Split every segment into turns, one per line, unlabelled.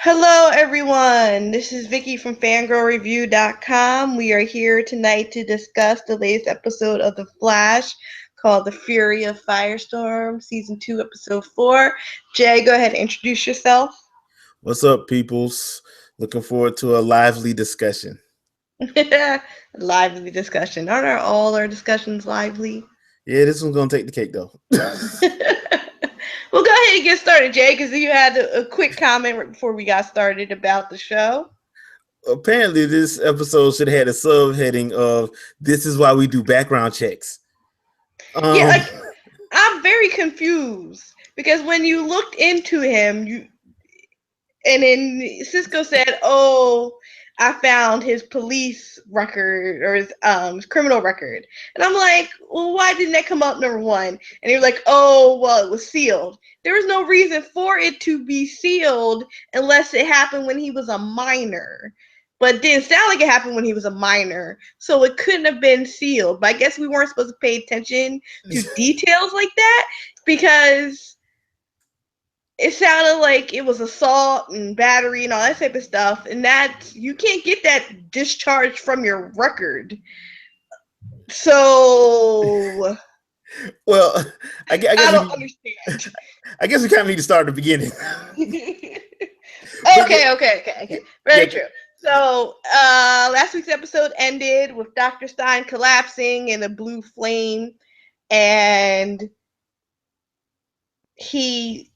Hello, everyone. This is Vicky from fangirlreview.com. We are here tonight to discuss the latest episode of The Flash called The Fury of Firestorm, Season 2, Episode 4. Jay, go ahead and introduce yourself.
What's up, peoples? Looking forward to a lively discussion.
Lively discussion. Aren't all our discussions lively?
Yeah, this one's gonna take the cake, though.
Well, go ahead and get started, Jay, because you had a quick comment right before we got started about the show.
Apparently, this episode should have had a subheading of "This is why we do background checks."
Yeah,
Um,
like I'm very confused because when you looked into him, and then Cisco said, "Oh, I found his police record or his criminal record," and I'm like, "Well, why didn't that come up number one?" And you're like, "Oh, well, it was sealed." There was no reason for it to be sealed unless it happened when he was a minor. But it didn't sound like it happened when he was a minor, so it couldn't have been sealed. But I guess we weren't supposed to pay attention to details like that because it sounded like it was assault and battery and all that type of stuff, and that you can't get that discharged from your record. So
well,
I don't understand.
I guess we kind of need to start at the beginning. But
Okay.
yeah,
Very true. So last week's episode ended with Dr. Stein collapsing in a blue flame, and he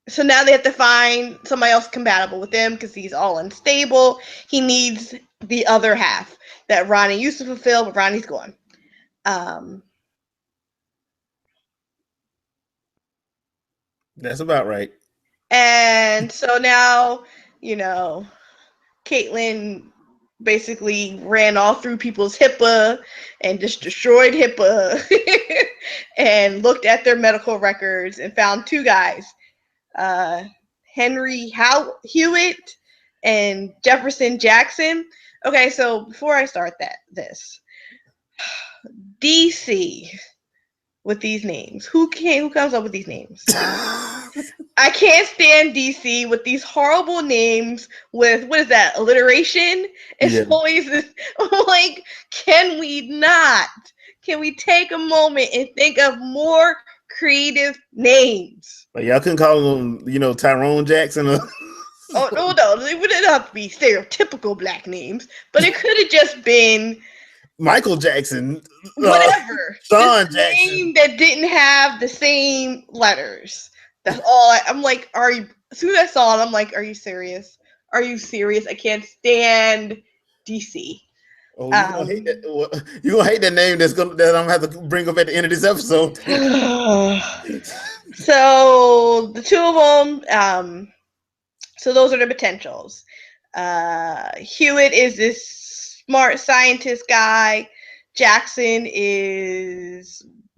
so now they have to find somebody else compatible with him because he's all unstable. He needs the other half that Ronnie used to fulfill, but Ronnie's gone. Um,
that's about right.
and so now, you know, Caitlin basically ran all through people's HIPAA and just destroyed HIPAA and looked at their medical records and found two guys, uh, Henry Hewitt and Jefferson Jackson. Okay, so before I start this, DC with these names. Who comes up with these names? I can't stand DC with these horrible names with what is that, alliteration? It's
Yeah,
always this like, can we not? Can we take a moment and think of more creative names?
like y'all couldn't call him, Tyrone Jackson.
Oh no, it wouldn't have to be stereotypical black names, but it could have just been
Michael Jackson,
whatever. Just
Sean
a
Jackson.
name that didn't have the same letters. That's all. I'm like, are you? As soon as I saw it, I'm like, are you serious? Are you serious? I can't stand DC.
Oh, you gonna hate that? You gonna hate that name that I'm gonna have to bring up at the end of this episode.
So the two of them. So those are the potentials. Hewitt is this smart scientist guy. Jackson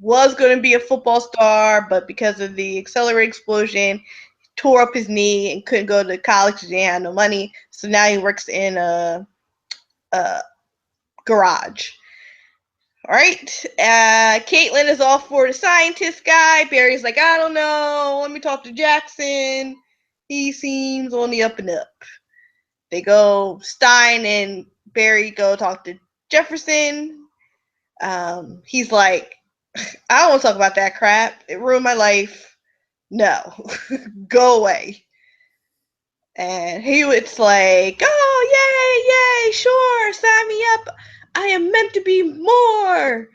was going to be a football star, but because of the accelerated explosion, tore up his knee and couldn't go to college because he didn't have no money. So now he works in a garage. All right. Caitlin is all for the scientist guy. Barry's like, I don't know. Let me talk to Jackson. He seems on the up and up. They go, Stein and Barry go talk to Jefferson. He's like, I don't want to talk about that crap. It ruined my life. No, go away. And Hewitt's like, oh, yay, sure, sign me up. I am meant to be more.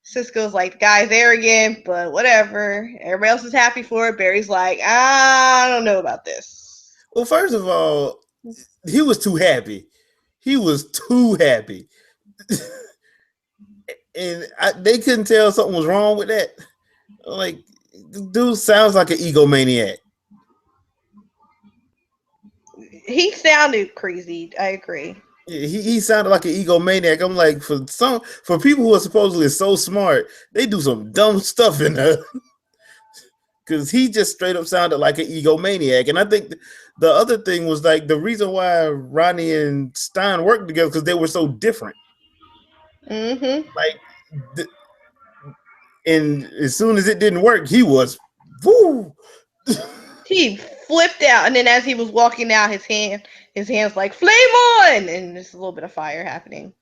Cisco's like, the guy's arrogant, but whatever. Everybody else is happy for it. Barry's like, I don't know about this.
Well, first of all, he was too happy. He was too happy. And they couldn't tell something was wrong with that. Like, the dude sounds like an egomaniac.
He sounded crazy. I agree.
He sounded like an egomaniac. I'm like, for people who are supposedly so smart, they do some dumb stuff in there. Because he just straight up sounded like an egomaniac. And I think the other thing was like the reason why Ronnie and Stein worked together because they were so different.
Mm-hmm.
Like, and as soon as it didn't work, he was, woo.
He flipped out, and then as he was walking out, his hands like flame on, and there's a little bit of fire happening.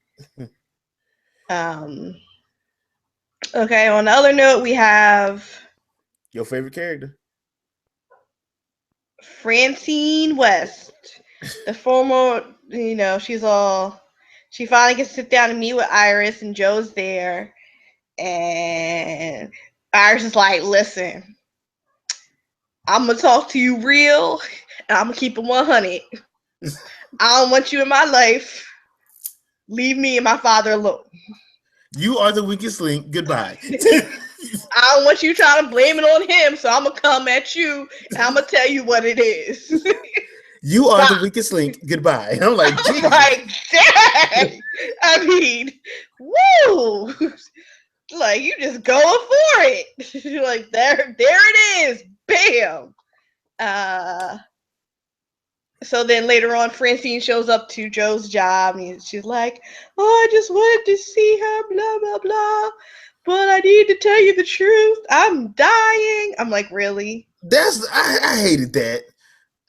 Okay. On the other note, we have
Your favorite character?
Francine West, the former. She finally gets to sit down and meet with Iris, and Joe's there, and Iris is like, "Listen, I'm gonna talk to you real, and I'm gonna keep it 100. I don't want you in my life. Leave me and my father alone.
You are the weakest link. Goodbye."
I don't want you trying to blame it on him, so I'm gonna come at you and I'm gonna tell you what it is.
You are the weakest link. Goodbye. I'm like, Jesus.
Like, dang. I mean, woo! Like, you just going for it. Like, there it is. Bam. So then later on, Francine shows up to Joe's job, and she's like, "Oh, I just wanted to see her, blah blah blah, but I need to tell you the truth. I'm dying." I'm like, really?
I hated that.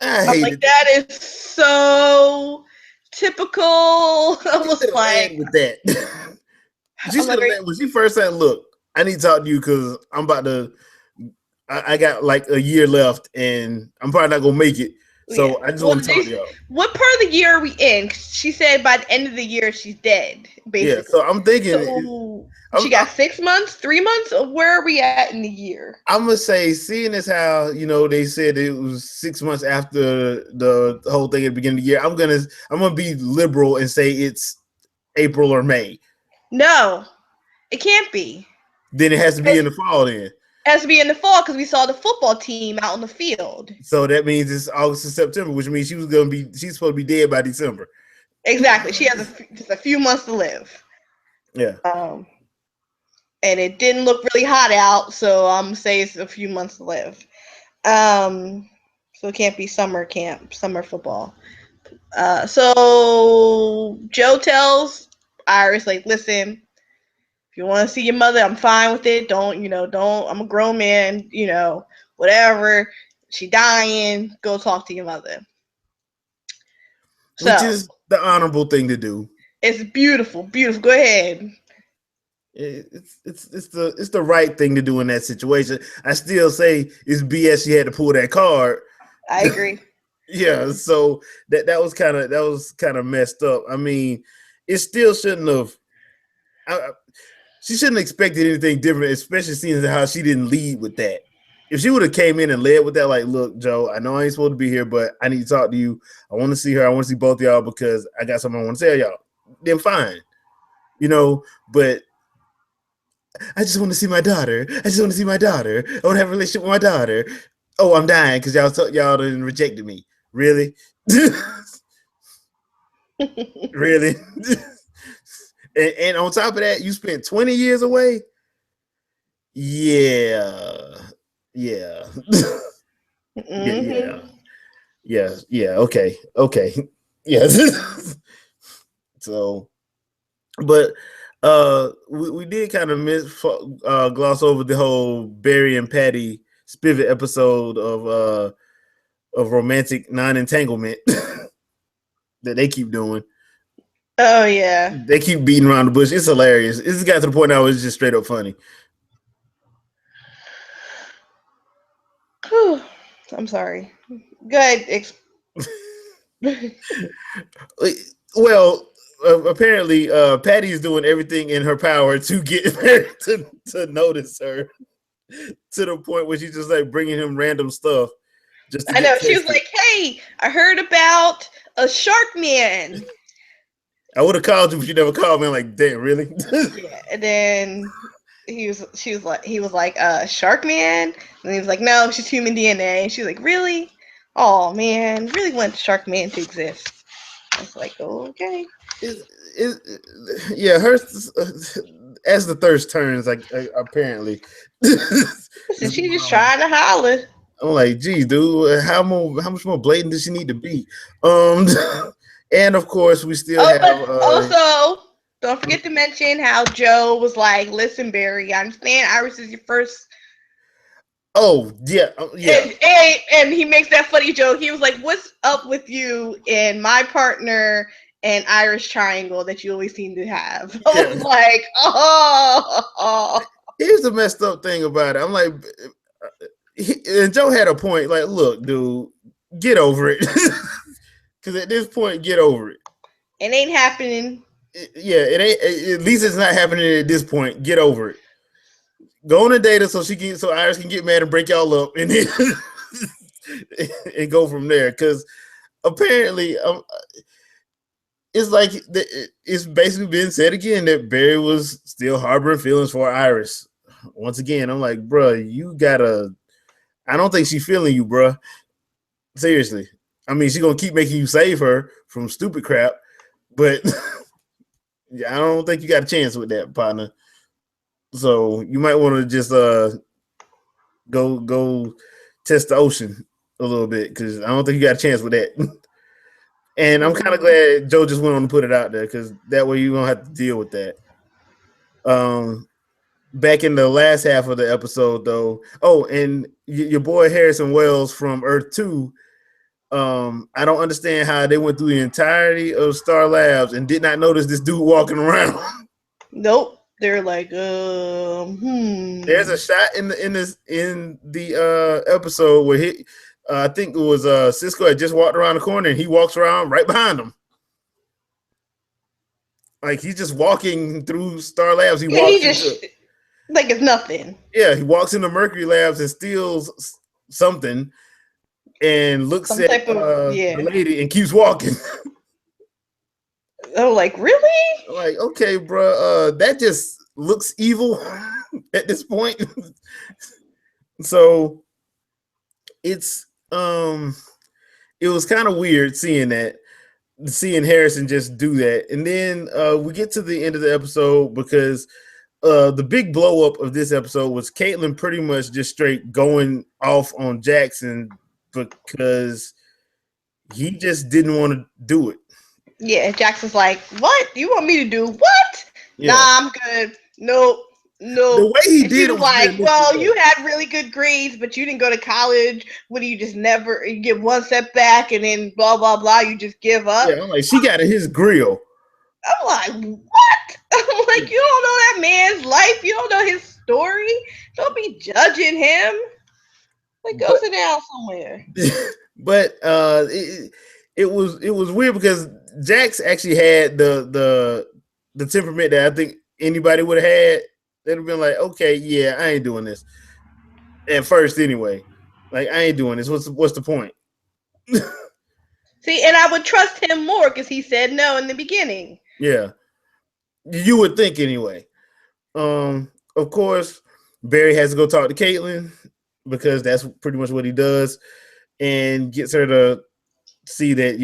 I'm like, that is so typical. I was like,
with that. She should have when she first said, "Look, I need to talk to you because I'm about to. I got like a year left, and I'm probably not gonna make it. So yeah. I just want to talk to y'all."
What part of the year are we in? She said by the end of the year she's dead. Basically.
Yeah. So I'm thinking
she got 6 months, 3 months. Where are we at in the year?
I'm gonna say, seeing as how they said it was 6 months after the whole thing at the beginning of the year, I'm gonna be liberal and say it's April or May.
No, it can't be.
Then it has to be in the fall. Then
it has to be in the fall because we saw the football team out on the field.
So that means it's August and September, which means she's supposed to be dead by December.
Exactly. She has just a few months to live.
Yeah.
And it didn't look really hot out, so I'm gonna say it's a few months to live. So it can't be summer football. So Joe tells Iris, like, "Listen, if you want to see your mother, I'm fine with it. Don't, I'm a grown man, whatever. She dying, go talk to your mother."
Which is the honorable thing to do.
It's beautiful, beautiful. Go ahead.
It's the right thing to do in that situation. I still say it's BS she had to pull that card.
I agree.
Yeah, so that was kind of messed up. I mean, it still shouldn't have. She shouldn't have expected anything different, especially seeing how she didn't lead with that. If she would have came in and led with that, like, "Look, Joe, I know I ain't supposed to be here, but I need to talk to you. I want to see her. I want to see both of y'all because I got something I want to tell y'all." Then fine, but I just want to see my daughter. I just want to see my daughter. I want to have a relationship with my daughter. Oh, I'm dying because y'all done rejected me. Really? Really? and on top of that, you spent 20 years away? Yeah.
Mm-hmm.
Yeah. Okay. Yes. So, but we did kind of gloss over the whole Barry and Patty Spivot episode of romantic non-entanglement that they keep doing.
Oh yeah,
they keep beating around the bush. It's hilarious. It's got to the point now it's just straight up funny.
I'm sorry. Go ahead.
Well, apparently, Patty is doing everything in her power to get her to notice her, to the point where she's just like bringing him random stuff.
I know. She was like, "Hey, I heard about a shark man."
I would have called you, but you never called me. I'm like, damn, really?
Yeah. And then he was like, "Shark man," and he was like, "No, she's human DNA." And she was like, "Really? Oh man, really want Shark Man to exist." I was like, "Oh, okay."
Yeah, her as the thirst turns, like apparently.
Listen, she's just trying to holler.
I'm like, geez, dude, how much more blatant does she need to be? And of course, we still have.
Also, don't forget to mention how Joe was like, "Listen, Barry, I understand Iris is your first
Oh yeah, yeah.
And he makes that funny joke. He was like, "What's up with you and my partner and Irish triangle that you always seem to have?" I
Yeah.
was like, "Oh."
Here's the messed up thing about it. I'm like, and Joe had a point. Like, look, dude, get over it. Because at this point, get over it.
It ain't happening.
Yeah, it ain't. At least it's not happening at this point. Get over it. Go on a date so Iris can get mad and break y'all up, and then and go from there. Because apparently, it's like it's basically been said again that Barry was still harboring feelings for Iris. Once again, I'm like, bro, you gotta. I don't think she's feeling you, bro. Seriously. I mean, she's gonna keep making you save her from stupid crap, but I don't think you got a chance with that, partner. So you might want to just go test the ocean a little bit because I don't think you got a chance with that. And I'm kind of glad Joe just went on to put it out there because that way you don't have to deal with that. Back in the last half of the episode, though. Oh, and your boy Harrison Wells from Earth 2. I don't understand how they went through the entirety of Star Labs and did not notice this dude walking around.
Nope. They're like,
There's a shot in the episode where I think it was Cisco had just walked around the corner and he walks around right behind him. Like he's just walking through Star Labs. He
like it's nothing.
Yeah, he walks into Mercury Labs and steals something and looks at the lady and keeps walking.
Oh, like really?
Like, okay, bro, that just looks evil at this point. So it's it was kind of weird seeing Harrison just do that. And then we get to the end of the episode because the big blow up of this episode was Caitlin pretty much just straight going off on Jackson because he just didn't want to do it.
Yeah, Jackson's like, "What? You want me to do what? Yeah. Nah, I'm good. Nope.
The way he did it was
like, well, you had really good grades, but you didn't go to college. What do you just never you get one step back and then blah blah blah? You just give up."
Yeah, I'm like, she got in his grill.
I'm like, what? I'm like, you don't know that man's life. You don't know his story. Don't be judging him. Like, go sit down somewhere.
But it was weird because Jax actually had the temperament that I think anybody would have had. They'd have been like, okay, yeah, I ain't doing this. At first, anyway. Like, I ain't doing this. What's the point?
See, and I would trust him more because he said no in the beginning.
Yeah. You would think anyway. Of course, Barry has to go talk to Caitlin because that's pretty much what he does and gets her to see that,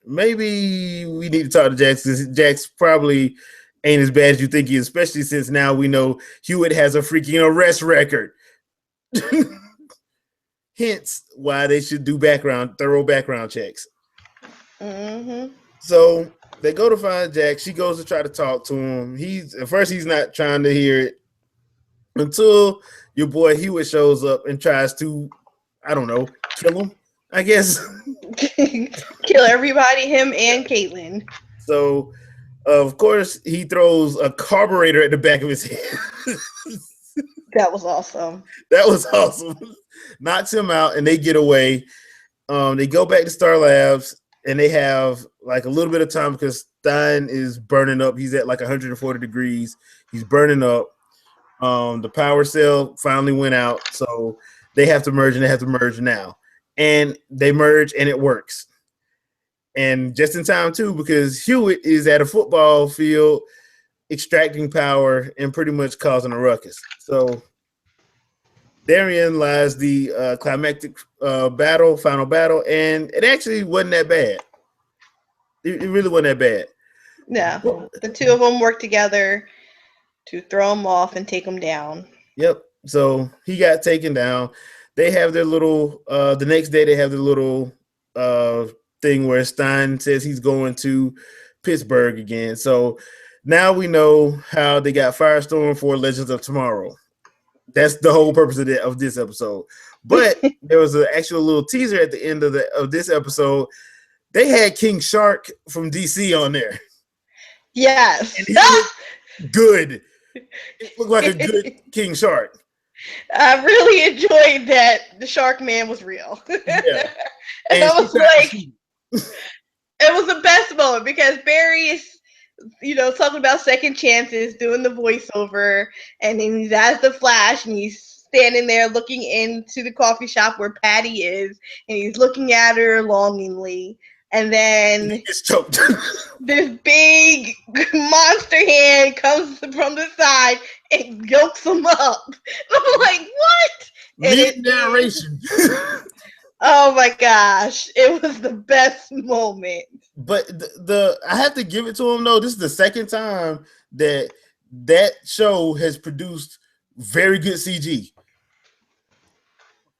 maybe we need to talk to Jax. Jax probably ain't as bad as you think he is, especially since now we know Hewitt has a freaking arrest record. Hence why they should do thorough background checks.
Mm-hmm.
So they go to find Jax. She goes to try to talk to him. At first he's not trying to hear it until your boy Hewitt shows up and tries to, I don't know, kill him, I guess.
Kill everybody, him and Caitlin.
So, of course, he throws a carburetor at the back of his head.
That was awesome.
Knocks him out, and they get away. They go back to Star Labs, and they have like a little bit of time because Stein is burning up. He's at like 140 degrees. He's burning up. The power cell finally went out, so they have to merge, and they have to merge now. And they merge, and it works. And just in time, too, because Hewitt is at a football field extracting power and pretty much causing a ruckus. So therein lies the climactic final battle, and it actually wasn't that bad. It really wasn't that bad.
No, the two of them worked together to throw him off and take him down.
Yep. So he got taken down. They have their little the next day they have their little thing where Stein says he's going to Pittsburgh again. So now we know how they got Firestorm for Legends of Tomorrow. That's the whole purpose of this episode. But there was an actual little teaser at the end of this episode. They had King Shark from DC on there.
Yes.
And he looked good. It looked like a good King Shark.
I really enjoyed that the Shark Man was real.
Yeah.
And
And
I was like, it was the best moment because Barry is, talking about second chances, doing the voiceover, and then he's as the Flash, and he's standing there looking into the coffee shop where Patty is, and he's looking at her longingly. And then
it's choked.
This big monster hand comes from the side and yokes him up. I'm like, what?
Mid narration.
Oh my gosh, it was the best moment.
But I have to give it to him though. This is the second time that show has produced very good CG.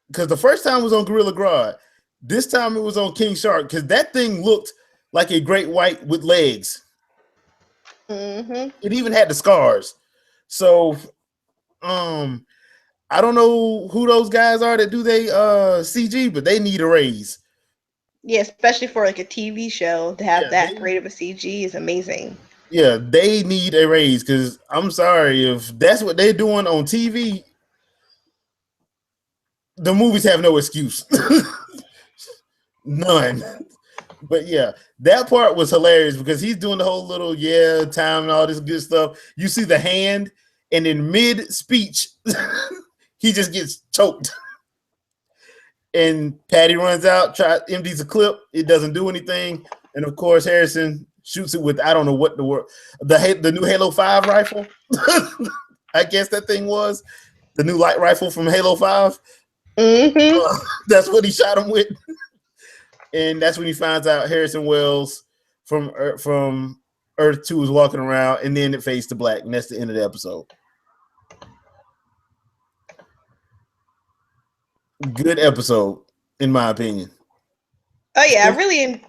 Because the first time was on Gorilla Grodd. This time it was on King Shark because that thing looked like a great white with legs.
Mm-hmm.
It even had the scars. So, I don't know who those guys are that do they CG, but they need a raise.
Yeah, especially for like a TV show to have that great of a CG is amazing.
Yeah, they need a raise because I'm sorry if that's what they're doing on TV. The movies have no excuse. None. But yeah, that part was hilarious because he's doing the whole little time and all this good stuff. You see the hand, and in mid speech, he just gets choked. And Patty runs out, empties a clip. It doesn't do anything. And of course, Harrison shoots it with I don't know what the new Halo 5 rifle. I guess that thing was the new light rifle from Halo 5.
Mm-hmm.
That's what he shot him with. And that's when he finds out Harrison Wells from Earth 2 is walking around, and then it fades to black, and that's the end of the episode. Good episode, in my opinion.
Oh yeah, I really.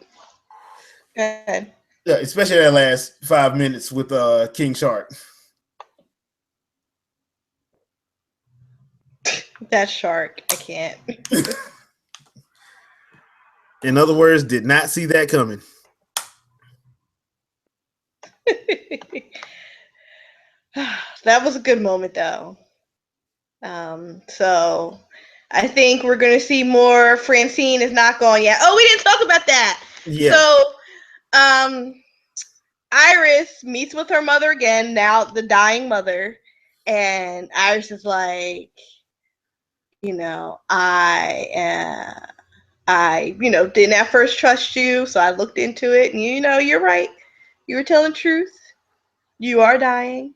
Good.
Yeah, especially that last 5 minutes with King Shark.
That shark, I can't.
In other words, did not see that coming.
That was a good moment, though. So I think we're going to see more. Francine is not gone yet. Oh, we didn't talk about that.
Yeah.
So, Iris meets with her mother again, now the dying mother, and Iris is like, I didn't at first trust you, so I looked into it, and you're right. You were telling the truth. You are dying.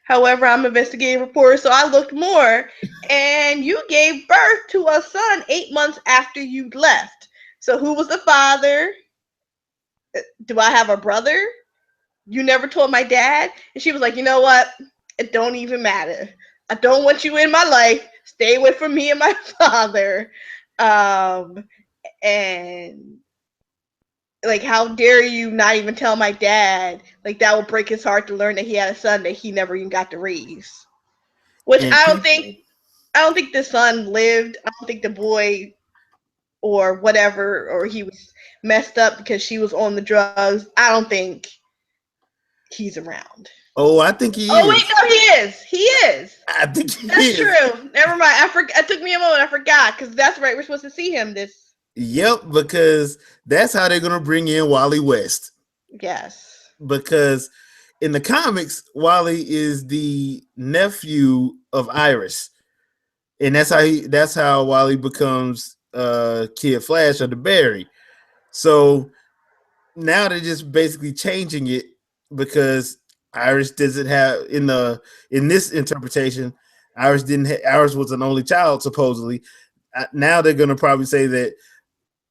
However, I'm an investigative reporter, so I looked more, and you gave birth to a son 8 months after you left. So who was the father? Do I have a brother? You never told my dad? And she was like, you know what? It don't even matter. I don't want you in my life. Stay away from me and my father. And like, how dare you not even tell my dad? Like, that would break his heart to learn that he had a son that he never even got to raise. Which I don't think the son lived. I don't think the boy or whatever, or he was messed up because she was on the drugs. I don't think he's around.
Oh, I think he is.
Oh, wait, no, he is. He is.
I think he
that's
is.
true. Never mind. It took me a moment. I forgot because that's right. We're supposed to see him this.
Yep, because that's how they're going to bring in Wally West.
Yes.
Because in the comics, Wally is the nephew of Iris. And that's how Wally becomes Kid Flash under Barry. So now they're just basically changing it because Iris doesn't have in this interpretation, Iris was an only child supposedly. Now they're going to probably say that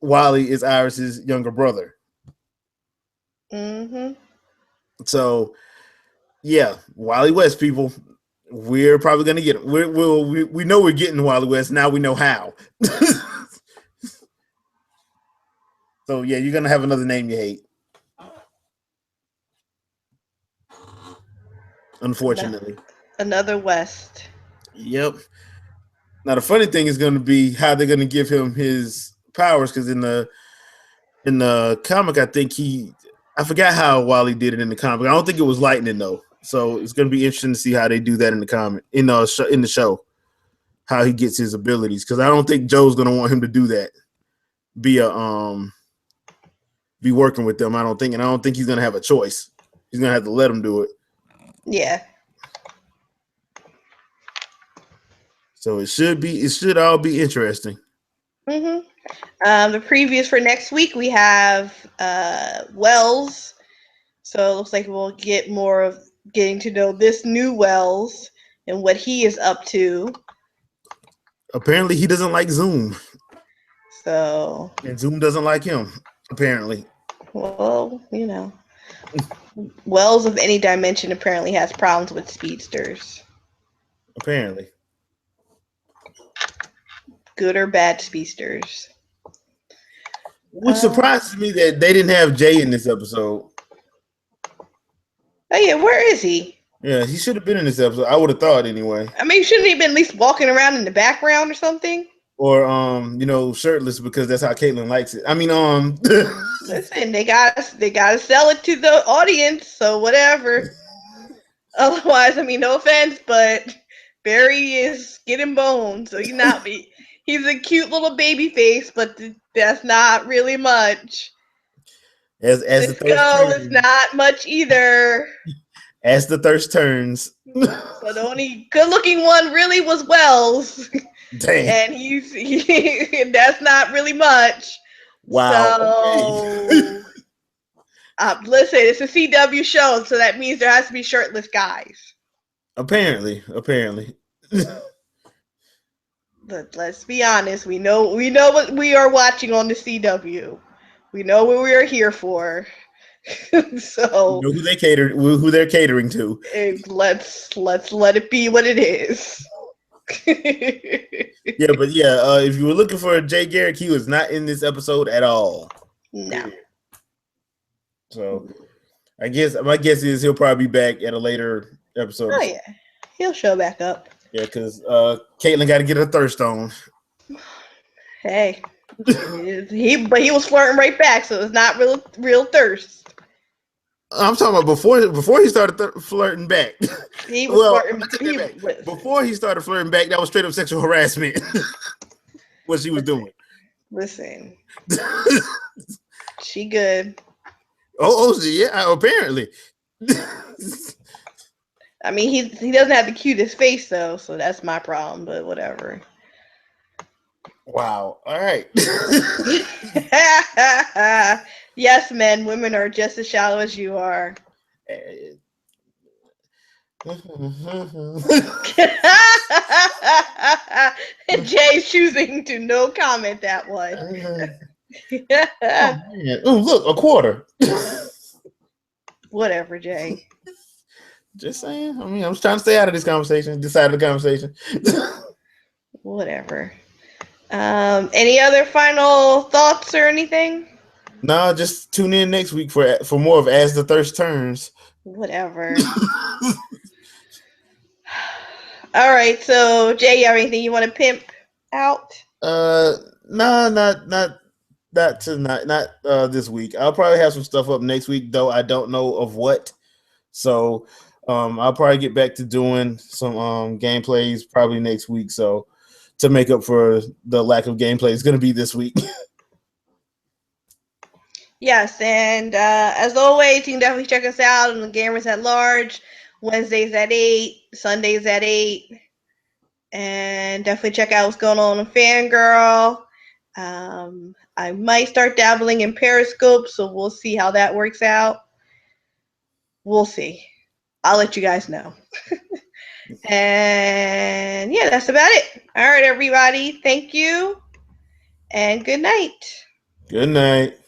Wally is Iris's younger brother.
Mm-hmm.
So yeah, Wally West, people. We're probably going to get him. We know we're getting Wally West. Now we know how. So yeah, you're going to have another name you hate. Unfortunately.
Another West.
Yep. Now the funny thing is going to be how they're going to give him his powers, because in the comic, I forgot how Wally did it in the comic. I don't think it was lightning though. So it's going to be interesting to see how they do that in the comic in the show, how he gets his abilities, because I don't think Joe's going to want him to do that. Be working with them. I don't think, and I don't think he's going to have a choice. He's going to have to let him do it.
Yeah.
So it should all be interesting.
Mm-hmm. The previews for next week, we have Wells. So it looks like we'll get more of getting to know this new Wells and what he is up to.
Apparently, he doesn't like Zoom.
So.
And Zoom doesn't like him, apparently.
Well, Wells of any dimension apparently has problems with speedsters.
Apparently.
Good or bad speedsters.
Which surprises me that they didn't have Jay in this episode.
Oh yeah, where is he?
Yeah, he should have been in this episode. I would have thought anyway.
I mean, shouldn't he have been at least walking around in the background or something?
Or shirtless, because that's how Caitlin likes it. I mean,
listen, they gotta sell it to the audience, so whatever. Otherwise, I mean, no offense, but Barry is getting boned, so he's a cute little baby face, but that's not really much.
As the thirst
is not much either.
As the thirst turns.
So the only good-looking one really was Wells.
Dang.
And that's not really much.
Wow.
So, okay. Listen, it's a CW show, so that means there has to be shirtless guys.
Apparently.
But let's be honest, we know what we are watching on the CW. We know what we are here for. So
you know who they're catering to.
Let's let it be what it is.
Yeah, but if you were looking for Jay Garrick, he was not in this episode at all.
No.
So my guess is he'll probably be back at a later episode.
Oh yeah, he'll show back up.
Yeah, because Caitlin got to get her thirst on.
Hey, he was flirting right back, so it's not real thirst.
I'm talking about before he started flirting back.
He was flirting.
Before he started flirting back, that was straight up sexual harassment. What she was doing.
Listen, she good.
Oh, yeah, apparently.
I mean, he doesn't have the cutest face though, so that's my problem. But whatever.
Wow. All right.
Yes, men, women are just as shallow as you are. Jay's choosing to no comment that one.
Oh, look, a quarter.
Whatever, Jay.
Just saying. I mean, I'm trying to stay out of this conversation, this side of the conversation.
Whatever. Any other final thoughts or anything?
No, just tune in next week for more of As the Thirst Turns.
Whatever. All right, so Jay, you have anything you want to pimp out?
No, not tonight, not this week. I'll probably have some stuff up next week, though I don't know of what. So I'll probably get back to doing some gameplays probably next week. So to make up for the lack of gameplay, it's going to be this week.
Yes, and as always, you can definitely check us out on the Gamers at Large. Wednesdays at 8, Sundays at 8. And definitely check out what's going on Fangirl. I might start dabbling in Periscope, so we'll see how that works out. We'll see. I'll let you guys know. And yeah, that's about it. All right, everybody. Thank you. And good night.
Good night.